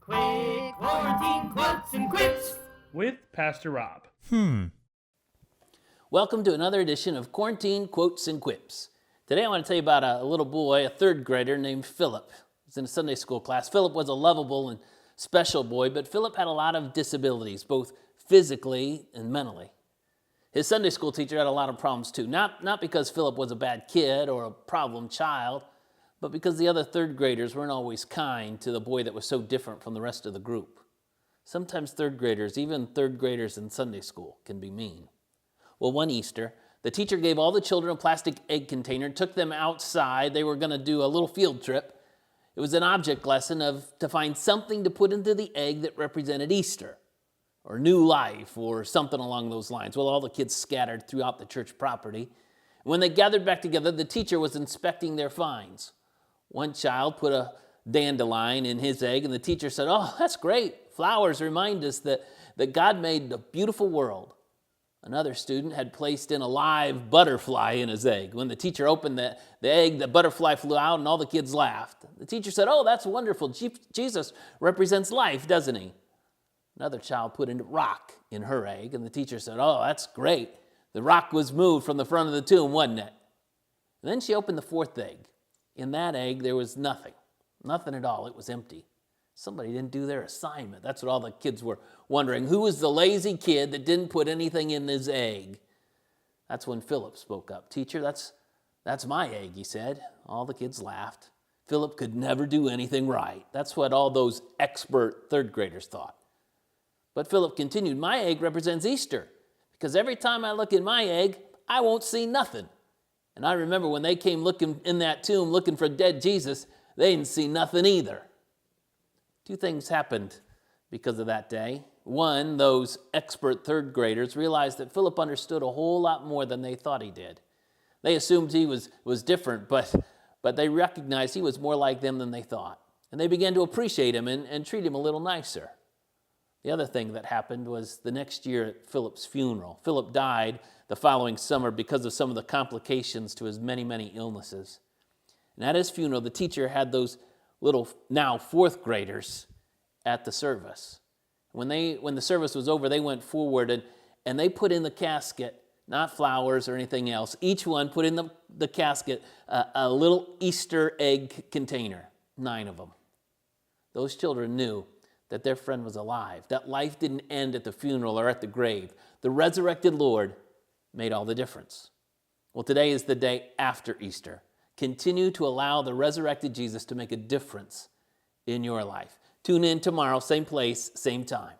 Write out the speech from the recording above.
Quick quarantine quotes and quips with Pastor Rob. Welcome to another edition of Quarantine Quotes and Quips. Today I want to tell you about a little boy, a third grader named Philip. He was in a Sunday school class. Philip was a lovable and special boy, but Philip had a lot of disabilities, both physically and mentally. His Sunday school teacher had a lot of problems too, not because Philip was a bad kid or a problem child, but because the other third graders weren't always kind to the boy that was so different from the rest of the group. Sometimes third graders, even third graders in Sunday school, can be mean. Well, one Easter, the teacher gave all the children a plastic egg container and took them outside. They were going to do a little field trip. It was an object lesson to find something to put into the egg that represented Easter or new life or something along those lines. Well, all the kids scattered throughout the church property. When they gathered back together, the teacher was inspecting their finds. One child put a dandelion in his egg, and the teacher said, "Oh, that's great. Flowers remind us that God made a beautiful world." Another student had placed in a live butterfly in his egg. When the teacher opened the egg, the butterfly flew out, and all the kids laughed. The teacher said, "Oh, that's wonderful. Jesus represents life, doesn't he?" Another child put a rock in her egg, and the teacher said, "Oh, that's great. The rock was moved from the front of the tomb, wasn't it?" And then she opened the fourth egg. In that egg, there was nothing at all. It was empty. Somebody didn't do their assignment. That's what all the kids were wondering. Who was the lazy kid that didn't put anything in his egg? That's when Philip spoke up. "Teacher, that's my egg," he said. All the kids laughed. Philip could never do anything right. That's what all those expert third graders thought. But Philip continued, "My egg represents Easter, because every time I look in my egg, I won't see nothing. And I remember when they came looking in that tomb looking for dead Jesus, they didn't see nothing either." Two things happened because of that day. One, those expert third graders realized that Philip understood a whole lot more than they thought he did. They assumed he was different, but they recognized he was more like them than they thought. And they began to appreciate him and treat him a little nicer. The other thing that happened was the next year at Philip's funeral. Philip died the following summer because of some of the complications to his many, many illnesses. And at his funeral, the teacher had those little, now fourth graders at the service. When the service was over, they went forward and they put in the casket, not flowers or anything else. Each one put in the casket a little Easter egg container, 9 of them. Those children knew that their friend was alive, that life didn't end at the funeral or at the grave. The resurrected Lord made all the difference. Well, today is the day after Easter. Continue to allow the resurrected Jesus to make a difference in your life. Tune in tomorrow, same place, same time.